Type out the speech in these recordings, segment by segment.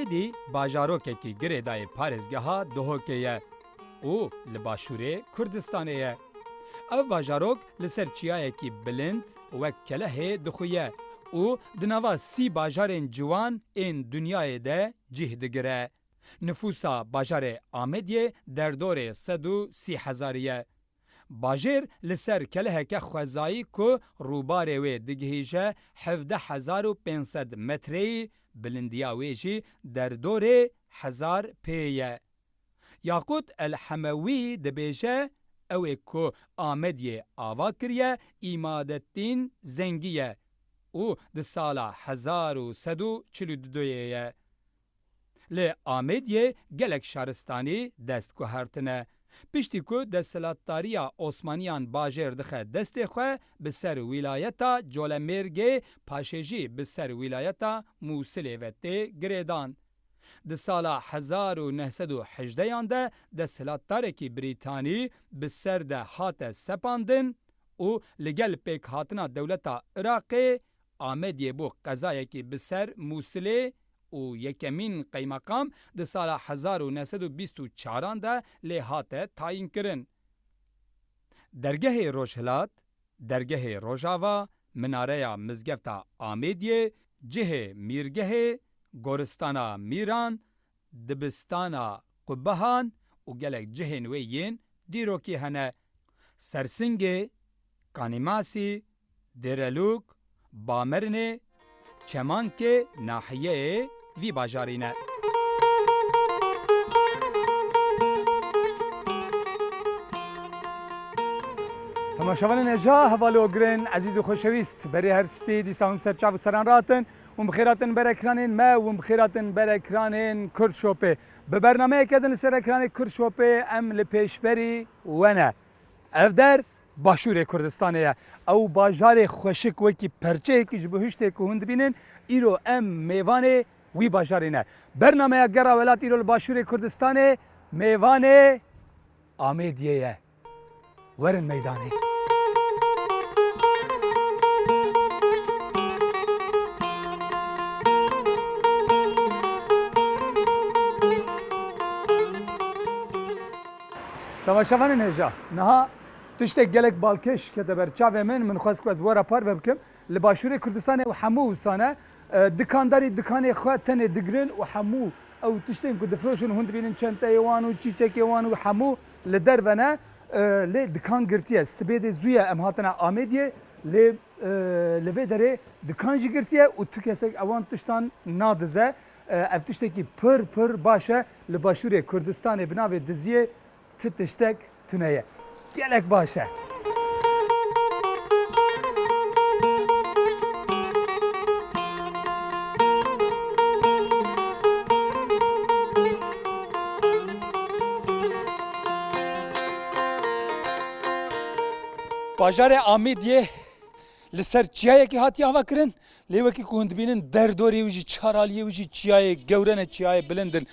Amedî bajarokekî girêdayê parêzgeha Duhokê ye û li Başûrê Kurdistanê ye. Ev bajarok li ser çiyayekî bilind wek kelehê dixuye û di nava 30 bajarên ciwan ên dunyayê de cih digire. Nüfusa bajarê Amediyê derdorê 130,000 ye. Bajêr li ser keleheke xwezayî ku rûbarê wê digihîje 17,500 metreyî, bilindiya wê jî derdorê 1000 pê ye. Yaqut el-Hemewî dibêje ew ê ku Amediyê ava kiriye îmadetdîn zengî ye û di sala 1142 ye. Li Amediyê gelek şaristanî dest guhertine. Piştî ku desthilatdariya Osmaniyan bajêr dixe destê xwe bi ser wîlayeta Colemêrgê paşê jî bi ser wîlayeta Musilê ve tê girêdan. Di sala 1918 de desthilatdarekî Brîtanî bi ser de hate sepandin û li gel pêkhatina dewleta Iraqê Amediyê bû qezayekî bi ser Musilê û yekemîn qeymakam di sala 1924 de lê hate tayîn kirin. Dergehê Rojhilat, dergehê Rojava, minareya mizgefta Amediyê, cihê Mîrgehê, goristana Mîran, dibistana Qubehan û gelek cihên wê yên dîrokî hene. Sersingê, Kanîmasî, Dêrelûk, Bamernê, Çemankê nahiyeyê vî bajarî ne. Temaşevanên êja hevalogirên ezîz û xweşewîst berê her tiştî dîsa hûn serçav û seran ratin û bixêratin ber ekranên me û bixêratin ber ekranên Kurtşopê. Bi bernameyeke din li ser ekranê Kurtşopê em li pêşberî we ne. Ev der Başûrê Kurdistanê ye. Ew bajarê xweşik wekî perçeyekî ji bo hiştê ku hûn dibînin îro em mêvanê wî bajarê ne. Bernameya gera welat îro li Başûrê Kurdistanê mêvanê Amediyê ye. Werin meydanê. Temaşevanên hêja niha tiştek gelek balkêş kete ber çavê min xwest ku ez wera par ve bikim li Başûrê Kurdistanê û hemû wîsane dikandarî dikanê xwe tenê digirin û hemû ew tiştên ku difroşin hûn dibînin çenteyê wan û çîçekê wan û hemû li derve ne lê dikan girtiye sibêdê zûye em hatine Amediyê lê li vê derê dikan jî girtiye û tu kesek ewan tiştan nadize ev tiştekî pir baş e li Başûrê Kurdistanê bi navê diziyê ti tiştek tune ye. Gelek baş e. Bajarê Amediyê li ser çiyayekî hatiye hava kirin lê wekî ku hûn dibînin derdorê wî jî çaraliyê wî jî çiyayê gewren e çiyayê bilindin.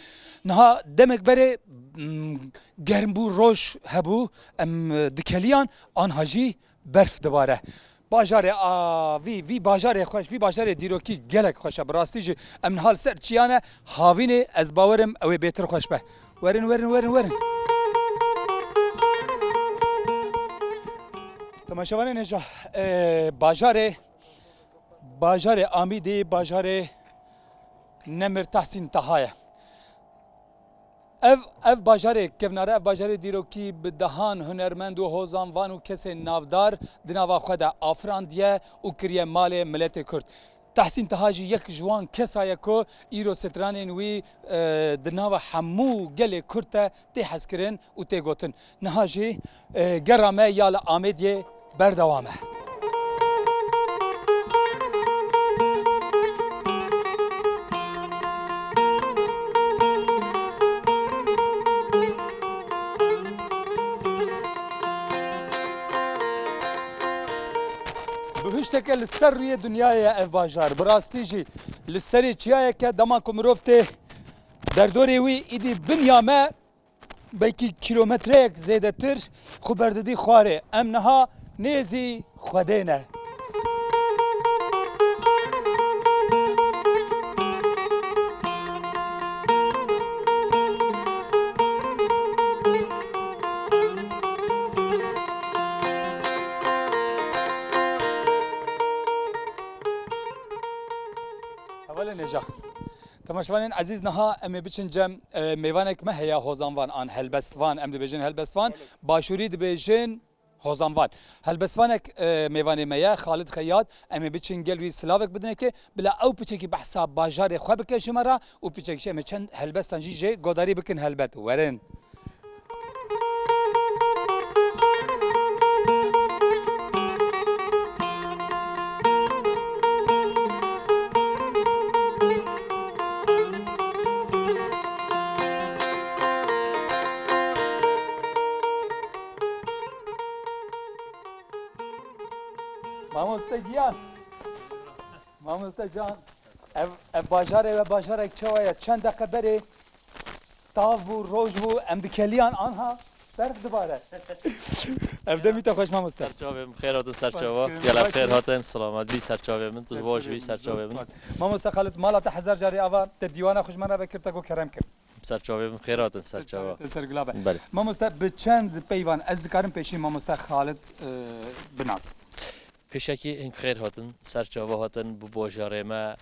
Niha demek berê germbû roj hebû em dikeliyan anha jî berf dibare. Bajarê vî bajarê xweş vî bajarê dîrokî gelek xweş e bi rastî jî em niha li ser çiyan e havînê ez bawerim ew ê bêtir xweş be. Werin. Temaşevanên hêja bajarê Amediyê bajarê Nemir Tehsîn Taha ye. Ev bajarê kevnare ev bajarê dîrokî bi dehan hunermend û hozanvan û kesên navdar di nava xwe de afrandiye û kiriye malê miletê Kurd. Tehsîn Taha jî yek ji wan kesa ye ku îro stranên wî di nava hemû gelê Kurd te tê hezkirin û tê gotin. Niha jî gera me ya li Amediyê berdewam e. Tişteke li ser rûyê dunyayê ev bajar. Bi rastî jî li serê çiyayeke dema ku mirov tê derdorê wî îdî binya me belkî kilometreyek zêdetir xwe berdidî xwarê. Em niha nêzî Xwedê ne. باجا تماشاوانین عزیز نها ام بچنجم میوانک ما هيا هوزانوان آن هلبستوان ام دبیجن هلبستوان باشوری دبیجن هوزانوان هلبستوانک میوان میا خالد خیاط ام بچن گلوی سلاوک بدونه که بلا او پیچکی بحثا باجار خو بک شمارا او پیچکی ام چند هلبستان جی گوداری بکن هلبت ورن ماموستا گیان ماموستا جان اف باجار چویا چند دقیقه بری تاو و روز و ام دکلیان آنها سرخ دوباره افده میتا خوش ماموستا سرچاویم خیر هاتن سرچاوا یلا خیر هاتن سلامت بی سرچاوی من تو باش بی سرچاوی من ماموستا خالد مالا هزار جاری آوا ته دیوانه خوش من را بکرتا گو کرم کرد سرچاوی خیر هاتن سرچاوا سرگلابه بله ماموستا به چند پیوان از دکارم پیشین ماموستا خالد بناس پیشکی این خیر هاتن سرچاوا هاتن بو باجاره ما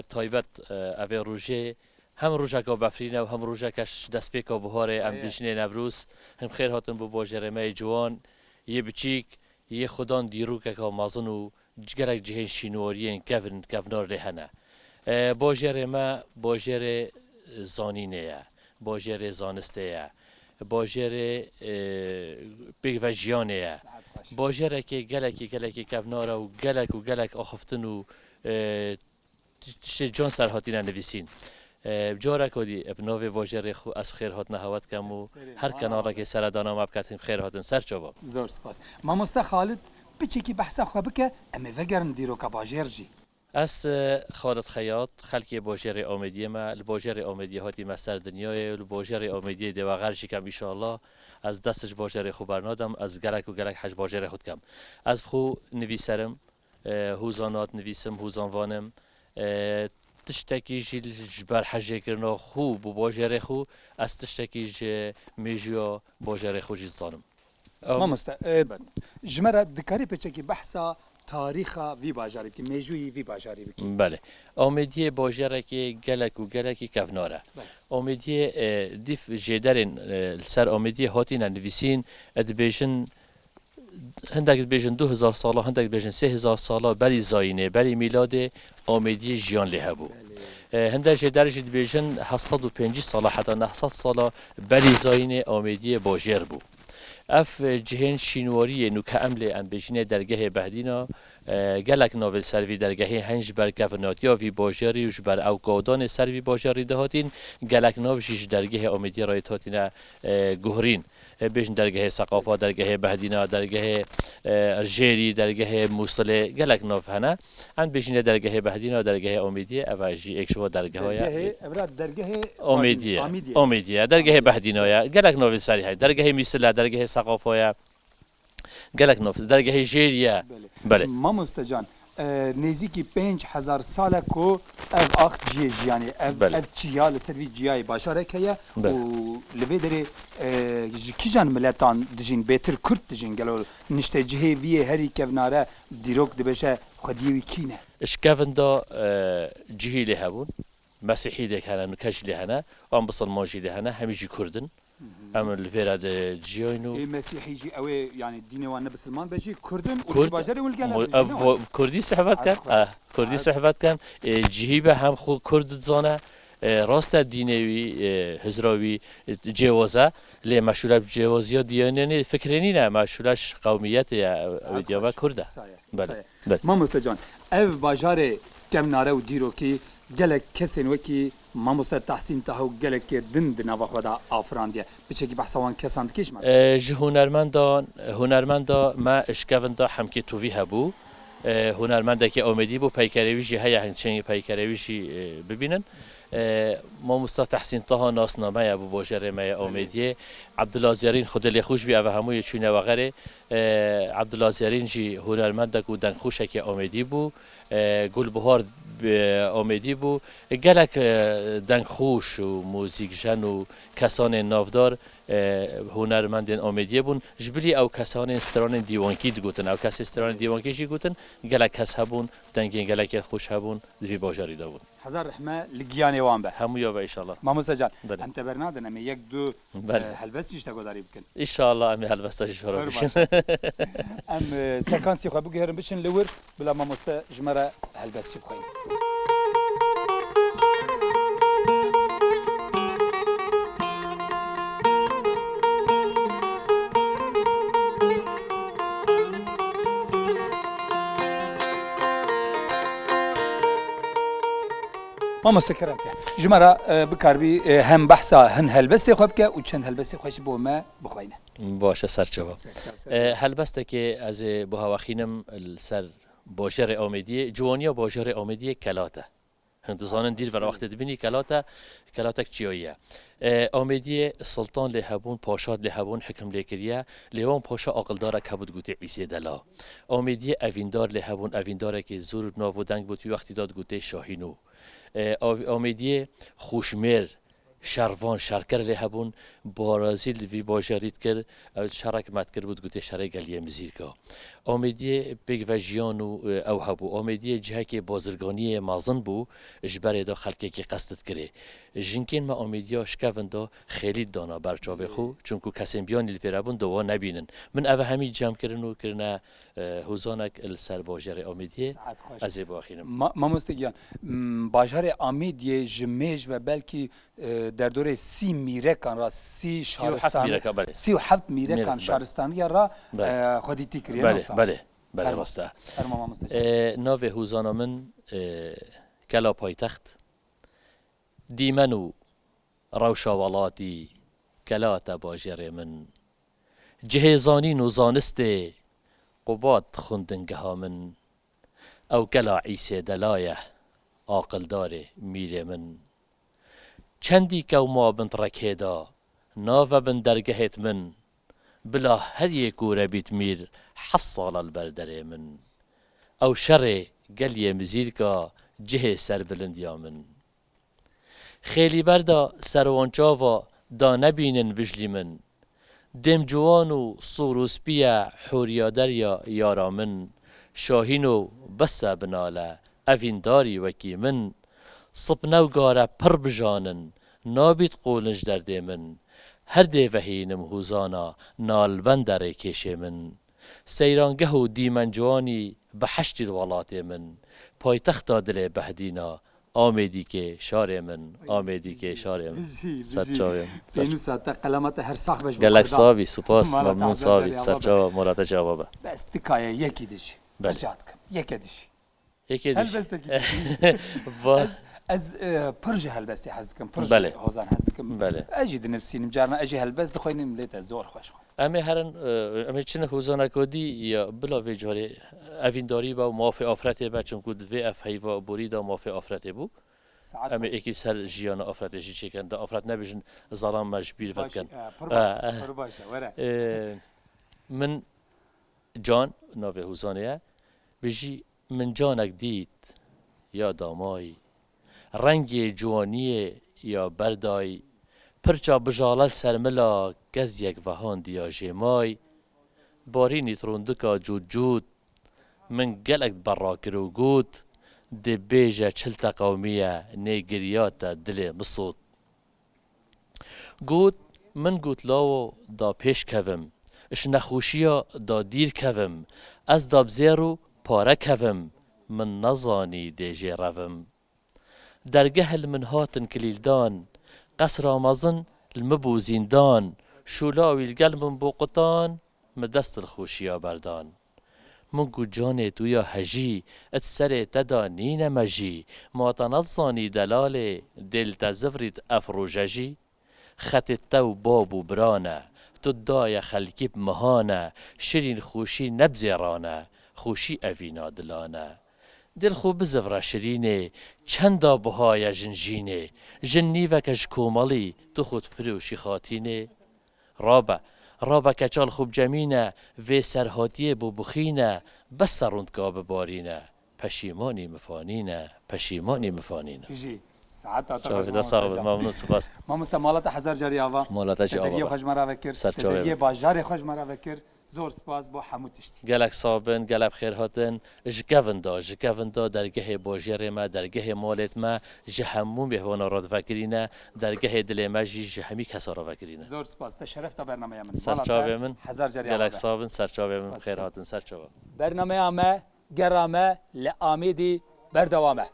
تایبت اوی روژه هم روژه که بفرینه و هم روژه کش دست پیکا بهاره ام دیشنه نوروز هم خیر هاتن بو باجاره ما جوان یه بچیک یه خدان دیرو که مازن و گرک جهن شینوارین کفنار رهنه باجاره ما باجاره زانینه باجاره زانسته باجره بگوژیانه باجره که گلکی کفناره و گلک آخفتن و جان سرهاتین نویسین جاره کدی ابناوی واجر خو از خیر هات نهوت کم و هر کناره که سردانا مبکتیم خیر هاتن سر جواب زور سپاس ماموستا خالد بچکی بحثا خو بکه ام وگرم دیرو کا باجر جی از خالد خیاط خلکی باجر آمدی ما الباجر آمدی هاتی مستر دنیای الباجر آمدی دیوغرشی کم ان الله از دستش باجر خو برنادم از گلک و گلک حج باجر خود کم از خو نویسرم هوزانات نویسم هوزانوانم تشتكي جبر حاجة كرنا خو بباجر خو از تشتكي ميجوا باجر خو جي الظالم ما مستا جمرة دكاري بچكي بحثا تاريخا في باجاري بكي ميجوي في باجاري بكي بله آمدی باجره که گلک و گلکی کفناره آمدی دیف جدرن سر آمدی هاتین نویسین ادبیشن هندک بیشن 2000 ساله هندک بیشن 3000 ساله بری زاینه بری میلاد آمدی جیان له بو هندک درجه بیشن 750 ساله حتی 900 ساله بری زاینه آمدی باجر بو اف جهن شینواری نوکه امل ام بیشنه درگاه بهدینا گلک ناول سروی درگاه هنج بر کفناتیا وی باجری وش بر اوکادان سروی باجری دهاتین گلک ناوشش درگاه آمدی رایت هاتینا گهرین بیشن درگاه ثقافت درگاه بهدینا درگاه ارجری درگاه موصله گلک ناف هنه اند بیشن درگاه بهدینا درگاه آمدی اواجی اکشوا درگاه های درگاه آمدی درگاه بهدینا گلک ناول سری های درگاه میسله درگاه ثقافت گلک ناف درگاه جریه بله ما مستجان نزیکی 5000 ساله کو اف آخت جیانی اف چیال سروی جیای باشاره که و لبیدری کی جان ملتان دجین بهتر کرد دجین گلو نشته جهه وی هری کوناره دیروک دبشه خدیوی کینه اشکافن دا جهی لهبون مسیحی دهنه نکش لهنه آن بسال ماجی لهنه همیجی کردن اما الفراد جيونو مسيحي جي اوي يعني ديني وانا بسلمان بجي كردن والباجري والقلب كردي صحبات كان كردي صحبات كان جهيبه هم خو كرد زانه راست دینوی هزراوی جوازه لی مشهور جوازی دیانه فکرینی نه مشهورش قومیت یا دیابه کرده بله ما مستجان او باجار کم ناره و دیرو کی گلک کسین وکی ما مست تحسین تهو گلک دند نوا خدا آفراندیه بچگی بحثوان کسان کیش من هنرمندا ما اشکافندا هم که توی هبو هنرمندا که آمدی بو پیکرویشی های هنچنین پیکرویشی ببینن ما مست تحسین طه ناسنامه ابو باجر ما آمدیه عبدالله خود لی خوش بی اوه هموی چونه و غیره عبدالله جی هنرمندا کو دن خوشه که آمدی بو گل بهار آمدی بو گلک دنگ خوش و موزیک جن و کسان نافدار هنرمندین آمیدیه بون جبلی او کسان استران دیوانکی دگوتن او کس استران دیوانکی چی گوتن گله کس هبون دنگین گله که خوش هبون دوی باجاری دابون هزار رحمه لگیانی وان به همو یا به ایشالله ماموسا جان بله. ام تبرنادن ام یک دو بله. هلبستی اشتا گداری بکن ایشالله امی هلبستاشی شروع بشین ام سکانسی خواه بگیرم بشن لور بلا ماموسا جمره هلبستی بخواین ما مستكرم جمرة بكاربي هم بحثا هن هلبستي خوب که و چند هلبستي خوش بو ما بخوينه باشه سرچوب هلبسته که از بوهواخینم سر باجر آمیدی جوانیا باجر آمیدی کلاته هندوزانن دیر و وقت دبینی کلاتک چیاییه آمیدی سلطان لهبون پاشاد لهبون حکم لیکریه لیوان پاشا عقلدار کبود گوته عیسی دلا آمیدی اویندار لهبون اوینداره که زور ناودنگ بود وقتی داد گوته شاهینو آمیدی خوشمیر شروان شرکر لهبون بارازیل وی باجارید کرد شرک مت کرد بود گوته شرک گلیه مزیرکا آمیدی بگ و جیانو او هبو آمیدی جهه که بازرگانی مازن بو جبره دا خلقه که قصدت کره جنکین ما آمیدیا شکووندا خیلی دانا برچاوه خو چونکو کسیم بیان الفرابون دوا نبینن من اوه همی جمع کردن کرنا حوزانک السر باجر آمیدیه از باخینم ما مستگیان باجر آمیدیه جمیج و بلکی در دوره 30 میره کان را 30 شهرستان 37 میره کان شهرستانی را خودی تکریه بله راسته ناو حوزانا من کلا پایتخت دیمنو روشاوالاتی کلات باجر من جهزانی نوزانسته قباد خوندنگه ها من او کلا عیسی دلایه عاقل داره میره من چندی که ما بنت رکیدا ناو بن درگهت من بلا هر یکو ربیت میر 7 سال البردره من او شر گلیه مزیرکا جه سر بلندیا من خیلی بردا سروانچاوا دا نبینن بجلی من دم جوانو صوروسپیا حوریا دریا یارا من شاهینو بسا بناله اوینداری وکی من صبنو گاره پر بجانن نابید قولنج درده من هر دی وحینم هوزانا نالبندره کشه من سیرانگه و دیمن جوانی به حشت الولات من پایتخت دل بهدینا آمیدی که شار من آمیدی که شار من سرچاویم اینو ساعت قلمت هر صاحبش گلک صابی سپاس ممنون صابی سرچاو مرات جوابه بس تکایه یکی دشی بجات کم یکی دشی یکی دشی هلبسته کی از پرج هلبستی حزد کم پرج حوزان حزد کم اجید نفسینم جارنا اجی هلبست خوینم لیت زور خوش امی هرن امی چنه حوزان کودی یا بلا وجهاری اوینداری با موافق آفرته با چون کود و اف هیوا بوری دا موافق آفرته بو امی اکی سر جیان آفرته جی چکن دا آفرت نبیشن ظلام مجبیر ود کن من جان ناوی حوزانه بجی من جانک دید یا دامای رنگ جوانی یا بردای پرچا بجالل سرملا گز یک وهان دیا جمای باری نیتروندکا جود من گلک برا کرو گود دی بیجا چلتا قومیه نیگریات دل مصود گود من گوت لاو دا پیش کوم اش نخوشیا دا دیر کوم از دا بزیرو پاره کوم من نزانی دیجی روم درگه المنهاتن کلیلدان قصر آمازن المبو زیندان شولاوی القلب بوقطان مدست الخوشیا بردان منگو جانه تویا هجی اتسره تدا نین مجی معتنظانی دلاله دل تزفرید افروججی خط تو بابو برانه تدای خلکی بمهانه شرین خوشی نبزیرانه خوشی اوینا دلانه دل خوب بزفره شرینه چندا بهای جنجینه جنی و کش کومالی تو خود فروشی خاتینه رابا کچال خوب جمینه و سرهاتیه بو بخینه بس سروندگاه ببارینه پشیمانی مفانینه ساعات شاوه صاحب ممنون سپاس ما مستمالات هزار جاری آوا مالات جی تدریه آوا خوش مرا وکر سرچاوه. تدریه باجار خوش مرا وکر زور سپاس با همو تشتی گلک صابن گلک خیر هاتن جگوون دا درگه باجر ما درگه مالت ما جهمون به هوانا راد وکرینه درگه دل ما جی همی کسا را وکرینه زور سپاس تشرفت برنامه من سرچاوه من هزار جاری گلک آوا صابن سرچاوه من خیر هاتن سرچاوه برنامه ما گرامه لآمیدی بردوامه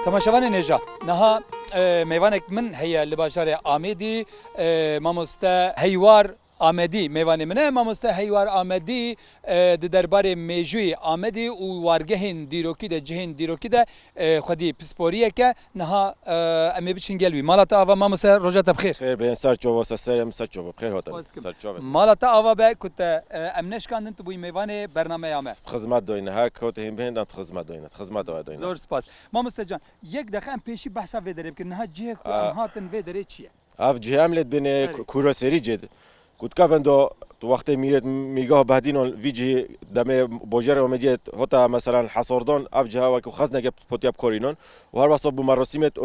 تماشاوان نجا نها میوانک من هي لباشار آمیدی ماموستا هیوار آمدی میوان منه ماموستا هیوار آمدی درباره میجوی آمدی و وارگهن دیروکی ده جهن دیروکی ده خودی پسپوریه که نها امی بچین گلوی مالاتا آوا ماموستا روجات بخیر خير بين سرچو و سرم سرچو بخير هاتن سرچو مالاتا آوا به کت امنش کاندن تو بوی میوان برنامه آمه خدمت دوینه ها کوت هم بهندن خدمت دوینه زور سپاس ماموستا جان یک دقیقه ام پیشی بحثا ویدره بکن نها جه کو ام هاتن ویدره چیه اف جهاملت بين كوروسيري جد كنت كافندو وقت ميرت ميغا بعدين فيجي دم بوجر ومجيت هتا مثلا حصوردون اف جها وكو خزنه بوتياب كورينون وهر وصب بمراسمت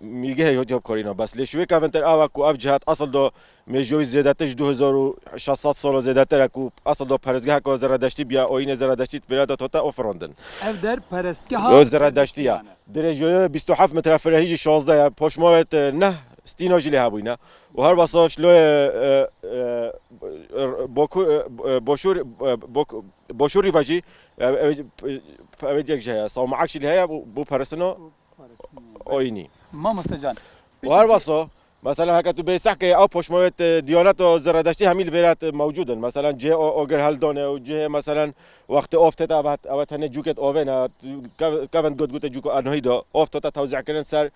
میگه هیچ جواب کاری نه بس لشوی که ونتر آوا کو اف جهات اصل دو میجوی زیادتش 2600 سال زیادتر کو اصل دو پرزگاه کو زرادشتی بیا اوین زرادشتی بیراد تا افراندن اف در پرستگاه زرادشتی درجه 27 متر فرهیج 16 پشموت نه ستیناجی له بوینا و هر واساش لو بوشوری باجی اوید یک جای سام عکس له بو پرسنو اوینی ما مستجان و هر واسه مثلا هکه تو بیسحکه او پشموت دیانت و زرادشتی همیل بیرات موجودن مثلا جه اوگر هلدانه و جه مثلا وقت افت او تنه جوکت اوونا کاون گوت جوک انهی دو افت تا توزیع کردن سر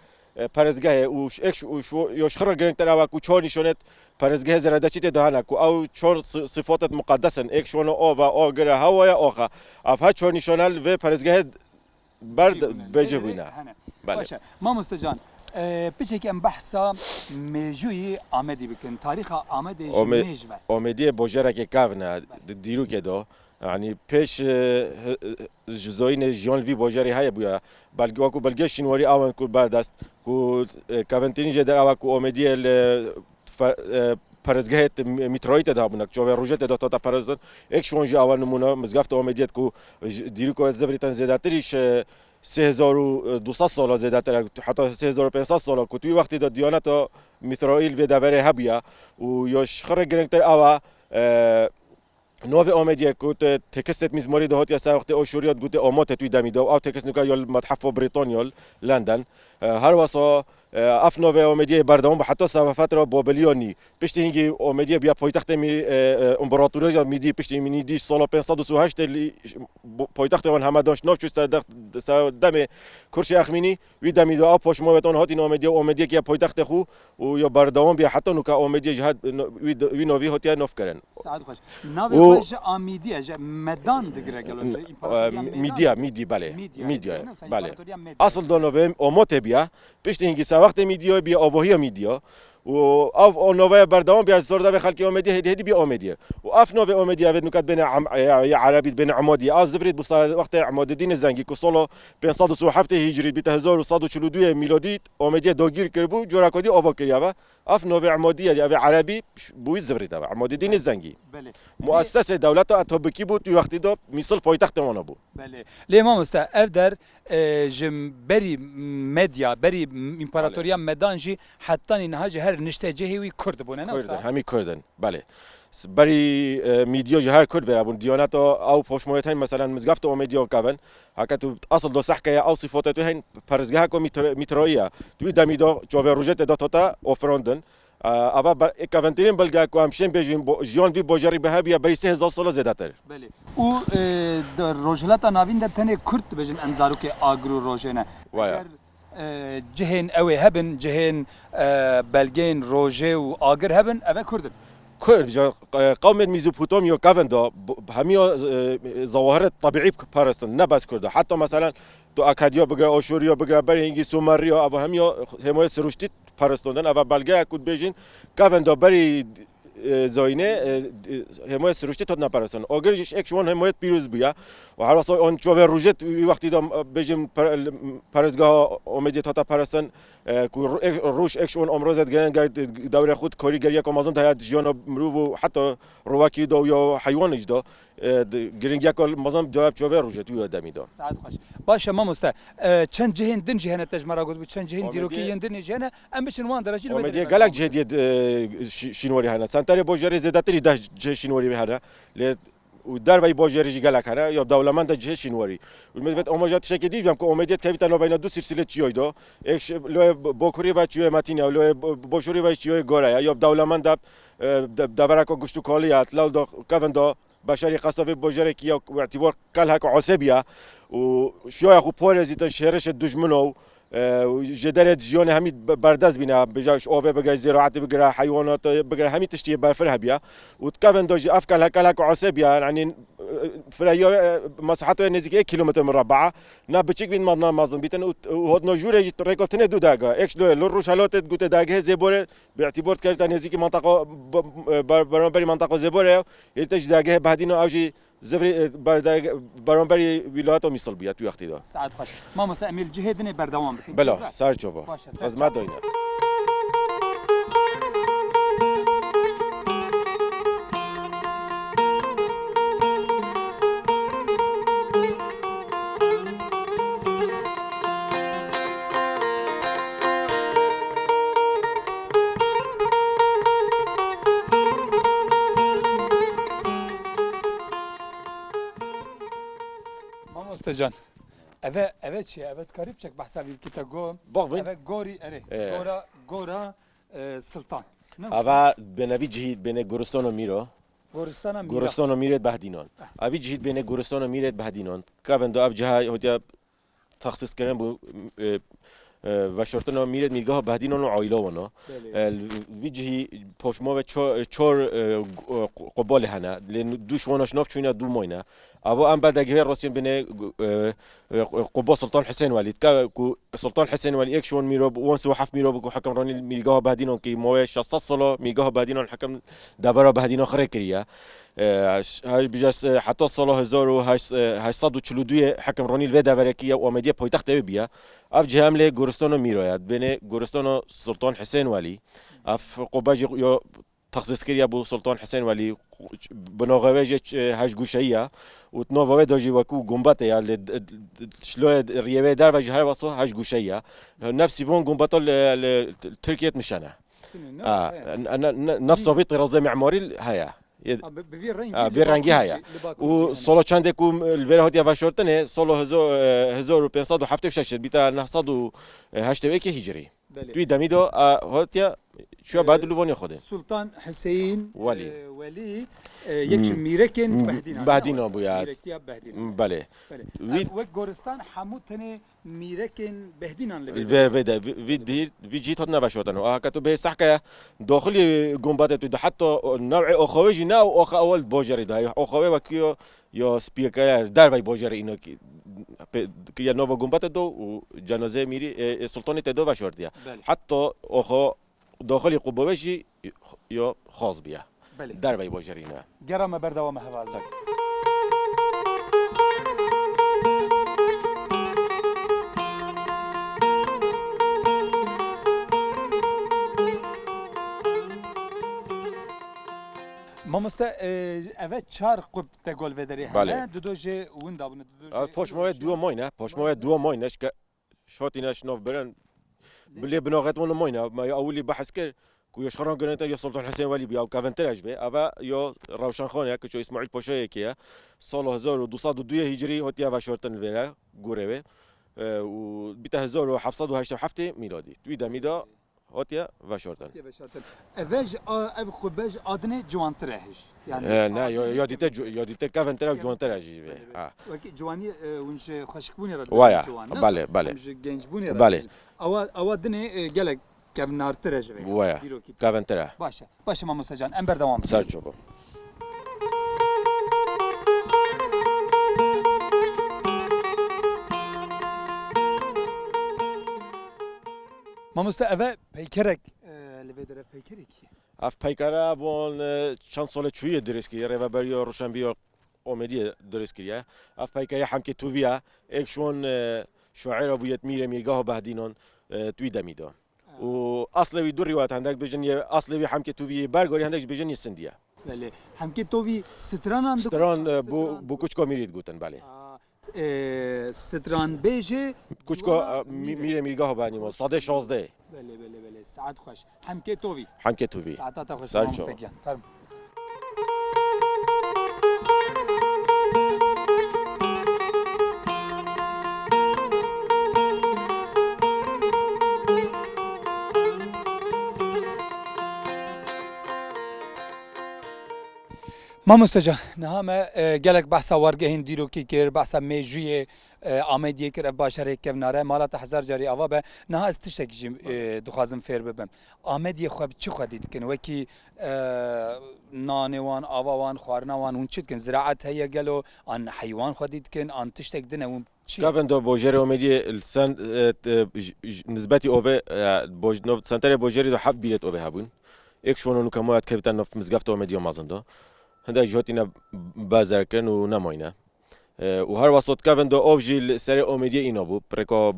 پرزگاه وش اكش وش خرج جرنتر او کو نشونت پرزگاه زرادشتی دهانه کو او چون صفات مقدسن اكش ونو او و اوگر هوا یا اوخه اف چون نشونال و پرزگاه برد بجبینا بله ما مستجان بچه ام بحثا میجوی آمدی بکن تاریخ آمدی میجوه آمدی بوجره که کافنا دیرو که دو يعني پیش جزوین جیان وی بوجری های بویا بلکه واکو بلگه شنواری آوان کو بعد است کو کاونتینی جدر آوا کو آمدی پرزگاه میترویت دا بونک چوبه روجت دا تا پرزن یک شونجی آوان نمونه مزگفت آمدیت کو دیرو کو زبریتن زیادتریش 3200 سال زیادتر حتی 3500 سال که توی وقتی دا دیانت میترائیل به دوره هبیا و یاش خرج گرنگتر آوا نوع آمدیه که تکست میزماری دهات یا سه وقت آشوریات گوته آمات توی دمیده و تکست نکه یا متحف بریتانیا لندن هر واسه اف نوع آمدیه بردام به حتی سوافت را بابلیانی پشت اینکه آمدیه بیا پایتخت امپراتوری میدی پشت میدی سال 538 پایتخت آن همه داشت ناف چوست دم کرسی اخمینی وی دمیده آب پاش موت آن هاتی آمدیه که پایتخت خو و یا بردام بیا حتی نکه آمدیه جهت وی نوی هاتی ناف کردن سعد خوش نوی خوش آمیدیه مدان دگره گلو میدی بله اصل دانو آمات بیا پشت اینکه سه وقت میدیا بیا آواهی میدیا و اف نوع بردام بیا زورده به خلکی آمدیه هدی بیا آمدیه و اف نوع آمدیه به نکات بین عربی بین عمادی از زبرید بس وقت عماد الدین زنگی که سال 507 هجری بیت 1142 میلادی آمدیه داگیر کربو جورا کدی آوا کریا و اف نوع عمادیه یا عربی بوی زبرید عماد الدین زنگی مؤسس دولت اتابکی بود وقتی دو مثل پایتخت ما بود بله لیما مستا افدر جم بری مدیا بری امپراتوریا مدانجی حتی نهاج هر نشته جهوی کرد بونه نه همی کردن بله بری میدیا جهر کرد برابون دیانت او پشمایت هن مثلا مزگفت و میدیا کابن هکتو اصل دو صح که او صفات هن پرزگاه کو میترایه توی دمیدا جواب روجت داتا افراندن اما کاونترین بلگه کو همشین بجیم جیان وی بوجری به بیا بری 3000 سال زیادتر بله او در روجلات ناوین در تنه کرد بجن انزارو که آگرو روجنه جهن اوه هبن جهن بلگین روجه و آگر هبن اوه کردن كل قوم ميزوبوتاميا كافندا هميا ظواهر طبيعي بارستن نبس كرده حتى مثلا تو اكاديا بقرا اشوريا بقرا بري هنگي سومريا ابو هميا همه سروشتي پرستوندن اول بلگه کود بیشین کافندا بری زاینه همه سروشتی تاد نپرستن آگرش اکشون همه پیروز بیا و هر وقت آن چوبه روزت وقتی دام بیشین پرستگاه آمده تا پرستن که روش اکشون امروزت گرن گرد دوره خود کاری گریه کامازن تا جیان مرو و حتی رواکی دو یا حیوانش دو گرینگی کل مازن جواب چوبه روزت وی آدمی دو. سعد خوش. باشه ما مستا چند جهان دن جهان تجمع گفت چند جهان دیروکی دن جهان ام بشن وان درجی رو. آمده گلک جهدی شینواری هنر سنتری باجری زدتری ده جه شینواری بهره ل و در وی باجری گلک هنر یا دولمند جه شینواری. و میگه آماجات شکی دیدم که آمدیت که بیتن بین دو سلسله چیای دو. ایش لو باکوری و چیای متینه لو باشوری و چیای گاره یا دولمند دبرک و گشتو کالیات لو دا کافندا بشری قصابی باجری که و اعتبار کل هک عصبیه و شوی خو پارزیتن شهرش دشمنو جدارت جیان همی بردست بینه بجاش آب بگه زراعت بگه حیوانات بگه همی تشتی برفره بیا و تکون داج افکال هک عصبیه یعنی فریا مساحته نزدیک 1 کیلومتر مربع نه بچیک بین مبنا مازن بیتن و هاد نجوره جت رکوتنه دو داگه اكش لو روش حالات گوت داگه زبوره باعتبار که نزدیک منطقه برانبری منطقه زبوره یتج داگه بعدینو اوجی زبری برانبری ولایت میسل بیاد تو وقتی دا سعد خوش ما مسا امیل جهدنه بردوام بکن بلا سر چوبا خدمت داینه جان اوه چیه اوه کاریب چک بحثابی که تا گو اوه گوری اره گورا سلطان اوه بنوی جهید بین گورستان و میرا گورستان و میرد بهدینان اوی جهید بین گورستان و میرد بهدینان که بندو اف جهای هوتیا تخصیص کردن بو و شرطنا میرد میگاه بهدینان و عائله ونا ویجهی پشما و چهار قبال هنه لان دوش وانش ناف چونه دو ماینه اما ام بعد اگه راستین بین قبا سلطان حسین ولید که سلطان حسین ولی یک شون میراب وانس و حف میراب کو حکم رانی میگاه بهدینان که موه 60 ساله میگاه بهدینان حکم دبر بهدینان خره کریه هاي بجاس حتى صلاة 1842 حكم راني الفدا بركية وأمدية پایتخت بیا اف جهام له گورستان میراید بین گورستان سلطان حسین ولی اف قباج یا تخصیص کردی ابو سلطان حسین ولی بناغویج هش گوشهیه و تناوه داجی وکو گنبت یا شلو ریوه در و جهر واسو هش گوشهیه نفسی وان گنبتا ترکیه مشانه نفس صوبي طراز معماري هيا بالرنگی هيا و سال چند کو الوره هات واشورتنه سال 1576 بیتا 981 هجری توی دمیدو هات شو بعد لوانی خوده سلطان حسین ولی یک میرکن بهدین ابویاد بله و گورستان حمود تنه میرکن بهدینان الوره وی جيت هات نباشوتن و كتو به سحكه داخلي گنبات تو حتى نوع اخوي نه او اول باجری ده اخوي وکیو یا سپیکر در وی باجری اینا که یا نو گنبات دو و جنازه میری سلطان تدو باشوردیا حتى اخو داخل قبوشی یا خاص بیا در وی باجری نه گرم بردوام حوازک ما مستا اوه چهار قب تگول وداری هنه دو دوجه وندا بونه دو دوجه پشمای دو ماینه پشمای دو ماینش که شاتینش ناف برن بلی بناغت ون ماینه ما اولی بحث کرد کویش خران گرنت یا سلطان حسین ولی بیا کاونترش به اوه یا روشن خانه که چو اسماعیل پاشا کیه سال 1202 هجری هاتیا و شورتن وره گوره و بیت 1787 میلادی توی دمیدا هاتیا و شورتن اوج او قباج ادنه جوانترهش یعنی نه یا دیت کاونتر جوانترش به وکی جوانی ونش خشکبونی را وایا بله گنجبونی را بله او دنه گلک کەبنارترە ji vê وایە dîrokî کاڤنترە باشه مامۆستا جان em berdewam bikin. سەر چۆبە Mamosta ev e peykerek li vê derê peykerekî ئەف پەیکارە بۆن چەند ساڵە چوویە درێژکردی ڕێڤەبەریە ڕۆشنبیە ئۆمێدیە درێژکردە ئەف پەیکاری حەمکێ توڤە ئێک شۆن شاعرە بوویەت میرە میرگاه بەهدینۆن توی دەمیدۆ و ئەسڵەوی دوو ڕیوات هەندێک بژن ئەسڵەوی حەمکێ توڤی بەرگۆری هەندێک بژنی سندیە Belê hemkê tovî stranan ستران بۆ کوچکۆ میریت گوتن بالێ stranbêjê کوچکۆ میرە میرگاه بەهدینۆ سەدە شازدە belê saet xweş hemkê tovî حەمکێ توڤی saeta te xweş Sar mamosta çawa. giyan ferm Mamosta can niha me gelek behsa wergehên dîrokî kir behsa mêjûyê Amediyê kir ev başerê kevnare mala te hezar carî ava be niha ez tiştekî jî dixwazim fêr bibim Amediyê xwe çi xwedî dikin wekî nanê wan ava wan xwarina wan hûn çi dikin ziraet heye gelo an heywan xwedî dikin an tiştek din hûn çi كابندو بوجيري اوميدي السن نسبتي اوبي سنتري بوجيري دو حب بيت اوبي هابون اكشونو نو كموات كابتن نف مزغفت اوميدي مازندو هندا جوتينا بازركن و نماينا و هر وسط كابندو اوفجي سري اوميدي اينو بو بريكو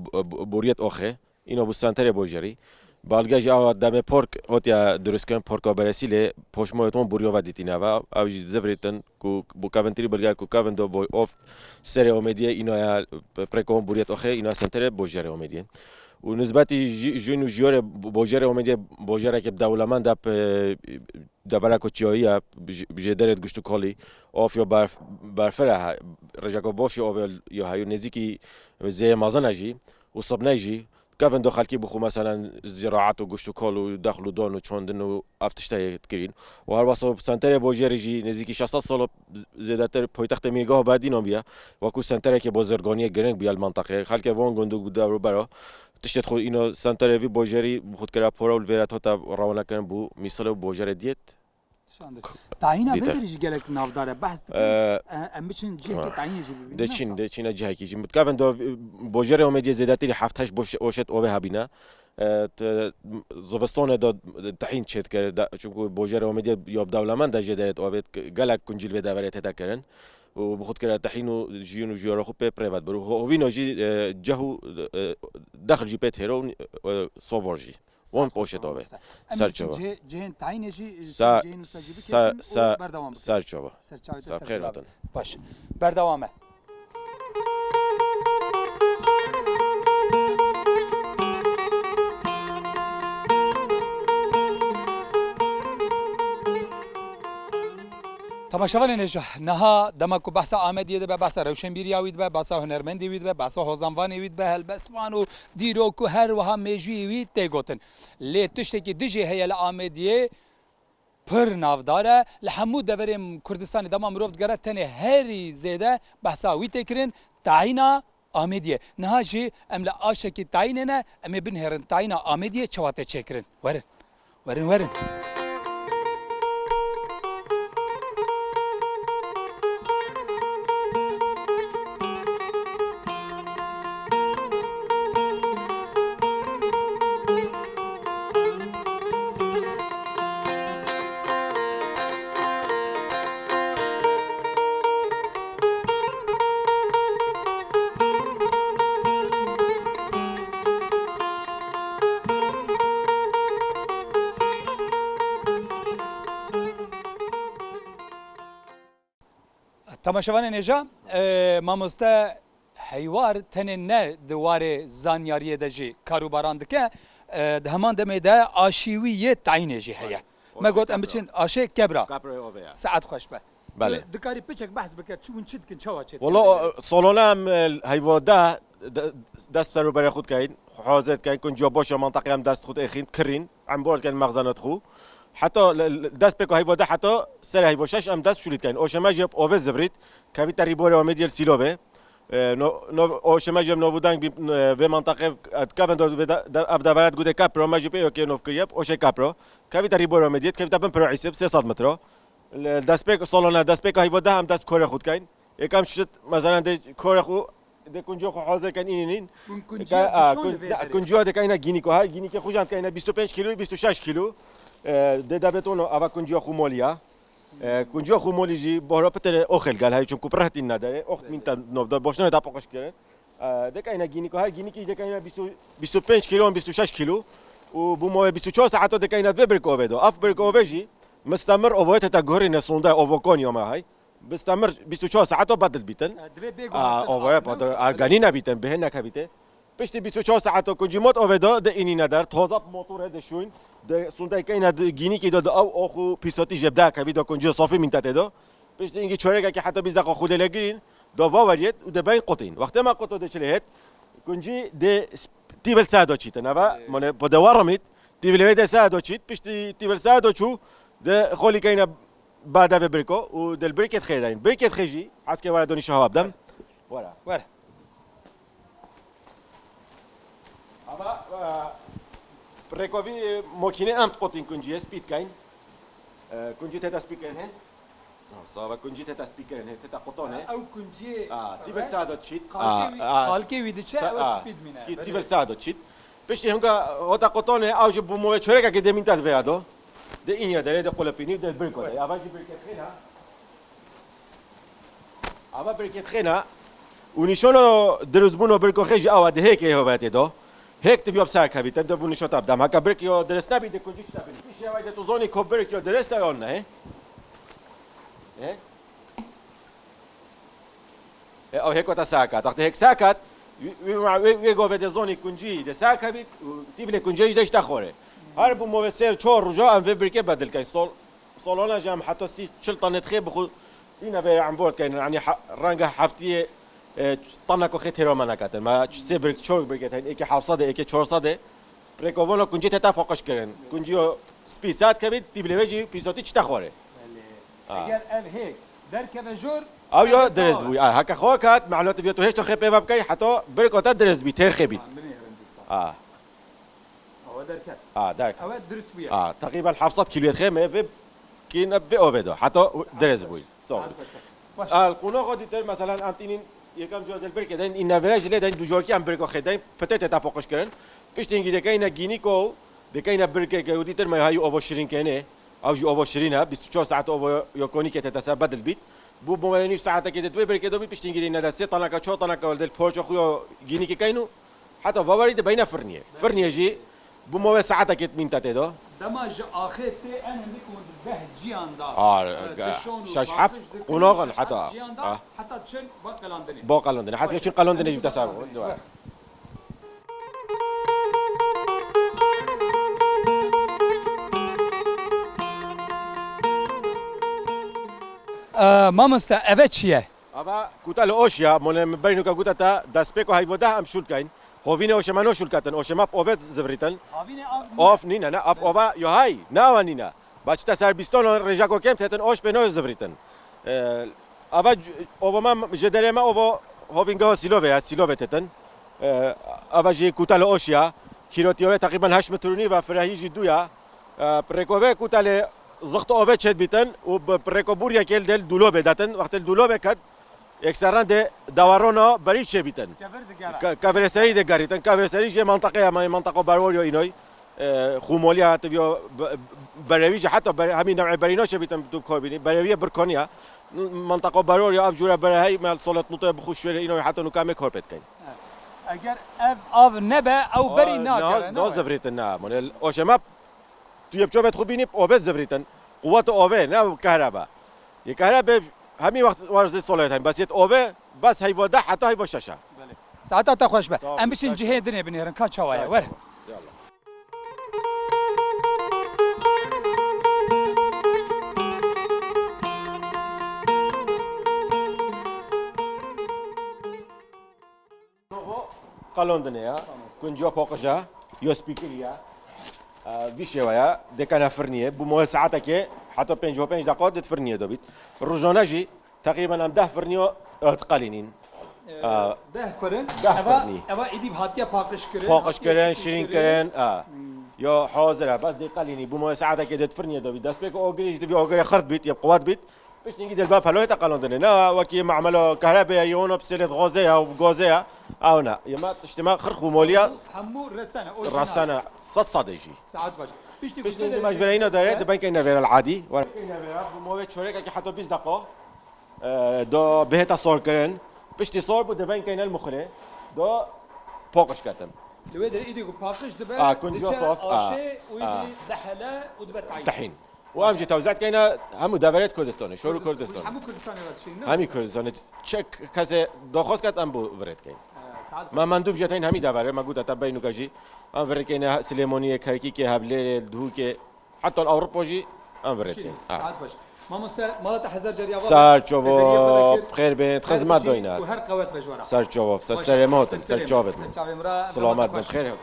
بوريت اوخه اينو بو سنتري بوجيري بالگاج او دم پارک هاتیا درست پارک برسیله پشمایتون بوریو و دیتینا و اوجی زبریتن کو بو کاونتری بلگا کو کاوندو بو اوف سری اومدیه اینا پرکوم بوریت اخه اینا سنتر بوجره اومدیه و نسبتی جنو جیور بوجره اومدیه بوجره که دولمان دپ دبرا کوچیایی بجدرت گشتو کالی اوف یا برفره رجاکو باش یا هایو نزیکی زی مازنجی و صبنجی كافن دو خالكي بخو مثلا زراعات وقشتو كول ودخلوا دون وشوندن وافتشتا تكرين وهالوصو سنتري بوجيريجي نزيكي 60 سال زيادتر پويتخت ميرگاه بعدين بيا وكو سنتري كي بازرگاني گرنگ بيا المنطقه خالكي وان گندو دارو برا تشتت خو اینو سنتري في بوجيري بخود كرا پورا والفيرات هتا روانه كان بو مثال بوجيري ديت تعيينها بدرج جالك نافدار بحث امشن جهه تعيين جي دچين جهه كي متكافن دو بوجيري اوميدي زيادتي حفتش وشت اوه هابينا زوبستون دو تحين چت كر چونكو بوجيري اوميدي يوب دولمان دا جدرت اوبت گلك كنجيل و دورت هتا كرن و بخود كرا تحينو جيونو جيورو خو بريفات برو هو وينو جي جهو داخل جي بيت هيرو سوفورجي وان پوشت اوه سرچوبا جهن تعیین جی سرچوبا خیر وطن باش بردوامه تماشاوان نجا نها دمکو بحث آمدیه ده بحث روشنبیری وید به بحث هنرمندی وید به بحث هوزنوانی وید به هلبسوان و دیروکو هر وها میجوی وید تگوتن لی تشتکی دجی هیل آمدیه پر نافداره لحمو دوریم کردستان دما مروفت گره تنه هری زیده بحثا وید تکرین تعیینا آمدیه نها جی املا آشکی تعیینه امی بنهرن تعیینا آمدیه چواته چکرین ورن تماشاوان نجا ماموستا حیوار تنه نه دواره زانیاریه دجی کاروباران دکه همان دمه ده آشیویه تعیینه جی هیا ما قلت ام بچین آشه کبرا ساعت خوش به بله دکاری پیچک بحث بکرد چون چی دکن چوا چی والله سالانه هم حیوان ده دست سر برای خود کردین حاضر کردین کن جا باشه منطقه هم دست خود اخین کرین عم بول کردین مخزنات خو حتى دست بكو هيبو ده حتى سر هيبو شش ام دست شوليت كاين او شما جاب اوفي زبريت كابي تريبوري وميديال سيلوبه او شما جم نو بودن به منطقه کابن ابدا برات گوده کاپرو ما جی اوکی نو کریب او شه کاپرو کاوی تری برو مدیت کاوی تبن پرو حساب 300 متر دست پک سالانه دست پک هیوا ده هم دست کار خود کین یکم شد مثلا ده کار خو ده کنجو خو حاضر کن این کنجو ده کینا گینی کو های گینی که خوجان کینا 25 کیلو 26 کیلو ده دبتون اوا کنجو خو مولیا کنجو خو مولی جی بارا پتر اوخل قال هاي چون کوپرهتی نداره اخت مين تا نوفدا باشنه تا پاکش کرد ده کینا گینی کو های گینی که ده کینا 25 کیلو 26 کیلو و بو مو 24 ساعت ده کینا دو برکو بدو اف برکو بجی مستمر اووات تا گهری نسونده اووکون یوم هاي بستمر 24 ساعت بدل بیتن اوه بعد گانی نبیتن به نه کبیته پشت 24 ساعت کنجی مات اوودا ده اینی ندار تازه موتور ده شون ده سونده کینا گینی که داد او اخو پیساتی جبده کبی دا کنجی صافی مینتته دو پشت اینگی چوره که حتی بیزاق خود لگیرین دا واوریت و ده بین قطین وقتی ما قطو ده چلیت کنجی ده تیبل ساعت چیت نه با من بدوارمید تیبل ده ساعت چیت پشت تیبل ساعت چو ده خولی کینا بعد به برکو و دل برکت خیرین برکت خیجی از که وارد دانش هوا بدم وره اما برکوی ماکینه ام قطین کنجی اسپید کین کنجی تتا سپیکر هن صاحب کنجی تتا سپیکر هن تتا قطانه او کنجی تیبل ساعت چیت خالکی ویدی چه او سپید مینه تیبل ساعت چیت بشی هنگا هتا قطانه اوج بومو چوره که دمین تاد بیادو ده اینیا داره ده قلپینی ده برکو ده اول برکت خینا اول برکت خینا و نشانو درزبونو برکو خیج اول ده هیک هوات دو هیک تبیاب سر کبی تبدا بو نشات ابدم هکا برکیو درست نبی ده کنجی چتا بری پیش اول ده تو زونی کو برکیو درست اون نه او هیک تا ساکات وقت هیک ساکات وی گو به ده زونی کنجی ده ساکبی تیبل کنجی دش تخوره هر بو موسر چهار رجا ام برکه بدل کن سالانه جام حتی 40 طن تخي بخو اینا به عم بورد کن یعنی رنگ هفتی طن کو خیت هرما نکاتن ما سه برک چور برکه هن یکی 700 یکی 400 برکوونا کنجی تا پاکش کردن کنجی سپیسات کبید تیبلوجی پیساتی چتا خوره اگر ال هيك دركب جور او یا درز بوی هکا خواکات معلومات بیاتو هیچ تو خیپ باب کی حتی برکاتا درز بی تر خبید هو دركب درك او درس ويا تقريبا 700 كيلو خيمه في كينا بأوبدو حتى درز بوي صار القناة قد تر مثلا انتين يكم جود البركه دين ان افريج لدين دو جوركي ام بركو خدين بتت تاپوقش كرن بيشتين دكاينا جينيكو دكاينا بركه كودي تر ما هاي اوبو شيرين كانه او جو اوبو شيرينها 24 ساعه اوبو يكوني كتتسبد البيت بو بويني ساعه كده دوي بركه دو بيشتين دينا دا سي طلقه شو طلقه ولد البورچو خو جينيكي كاينو حتى فوري بين فرنيه جي بمو ساعتك مين تاتيدو دمج اخرتي انا نكون ده جيان دا شاش حف قناغن حتى حتى تشن باقلاندني باقلاندني حسب شنو قلاندني جبت سابو مامستا اوه چیه؟ اما کوتال اوشیا مون برینو کا کوتا داسپیکو هایودا ام شولکاین هوینه اوشمانو شولکاتن اوشماپ اوبت زبریتن اوف نینا نه اف اوبا یو های نه ونینا باچتا سربستان رجاکو کم تتن اوش بنو زبریتن اوا اوبا جدره ما اوبا هوینگا سیلوبه تتن اوا جی کوتال اوشیا کیروتیو تقریبا 8 مترونی و فراهی دویا پرکوبه کوتال زغط اوبه چت بیتن و پرکوبوریا کل دل دولوبه داتن وقت الدولوبه کد اکثران ده دوارونا بريد شبيتن كافرسري ده غاريتن كافرسري جه منطقه ما منطقه بارويو اينوي خوموليا تبيو برويج حتى همين نوع برينو شبيتن دوب كوبيني برويه بركونيا منطقه بارويو افجوره برهي مال صلت نطه بخوش اينوي حتى نو كامي كوربت كاين اگر اف نبا او بري ناكر نو زفريتن نا مون اوشماب تو يبچوبت خوبيني اوبز زفريتن قوت اوبه نا كهرباء الكهرباء همین وقت ورزش صلاحیت هم بس یه اوه بس هیوا ده حتی هیوا ششه ساعتها تخوش به ام بشین جهه دنیا بنیرن کا چوایا ور قلاندنیا کنجا پاکجا یا سپیکریا ویشه ویا دکانه فرنیه بو ماه ساعته که حتی 55 دقیقه دت فرنیه دو بیت روزانه جی تقریبا هم 10 فرنیو اتقالینین ده فرن ده فرنی. اوا ایدی هاتیا پاکش کرد پاکش کردن شیرین کردن یا حاضره بس دقیقه لینی بو ما ساعته که دت فرنی دوی دست بک اوگریش دوی اوگری خرد بیت یا قوات بیت بس نيجي دل باب هلوية قالون نا وكي معمله كهرباء يونو بسيلة غازية أو غازية أو نا يما اجتماع خرخو موليا همو رسانه رسانة صد يجي ساعات باش بيش نيجي مجبرينه دارت بين كنا فيرا العادي كنا فيرا بموت شورك كي حتى 20 دقيقة دو بهتا صور كرن بيش تصور بود بين كنا المخرة دو فوقش كتم لو يدري ايدي باقش دبا كنت جوصف ويدي دحلا ودبا طحين وامجي توزعت كاينه هم دبرت كردستان شورو كردستان همو كردستان راتشين همي كردستان تشك كذا دخوس كات ام بو بريت كاين ما مندوب جتين همي دبره ما قلت تبينو كجي ام بريت كاين سليمونيه كركي كي هبل دهوك حتى الاوروبا جي ام بريت كاين ساعات باش ما مست مالت حزر جريا سر جواب خير بنت خدمات دوينات وهر قوات بجوارا سر جواب سر سلامات سر جوابت سلامات بخير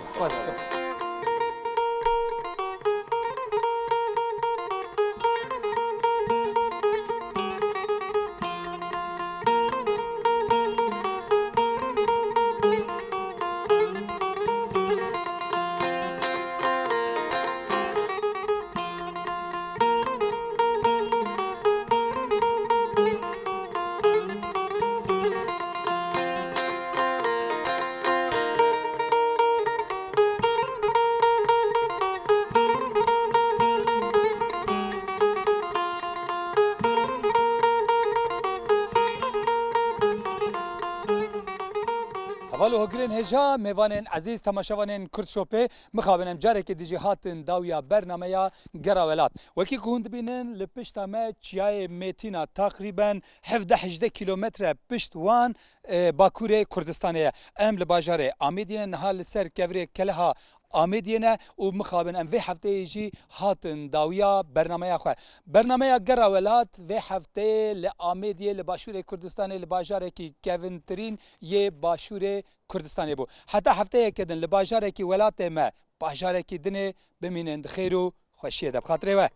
حواله هگرین هجا میوانن عزیز تماشاوانن کرد شوپه مخابنم جاره که دیجی هاتن داویا برنامه یا گراولات وکی گوند بینن لپشت ما چیای میتینا تقریبا 17-18 کیلومتر پشت وان باکوره کردستانه ام لباجاره آمیدین نهال سر کبری کلها آمیدینه و مخابن ام وی هفته یجی هاتن داویا برنامه خو برنامه گراولات وی هفته ل آمیدیه لباشور کردستان لباجاره کی کوینترین یه باشور کردستان بو حتی هفته کدن لباجاره کی ولات ما باجاره کی دنه بمینند خیر و خوشیه ده بخاطر و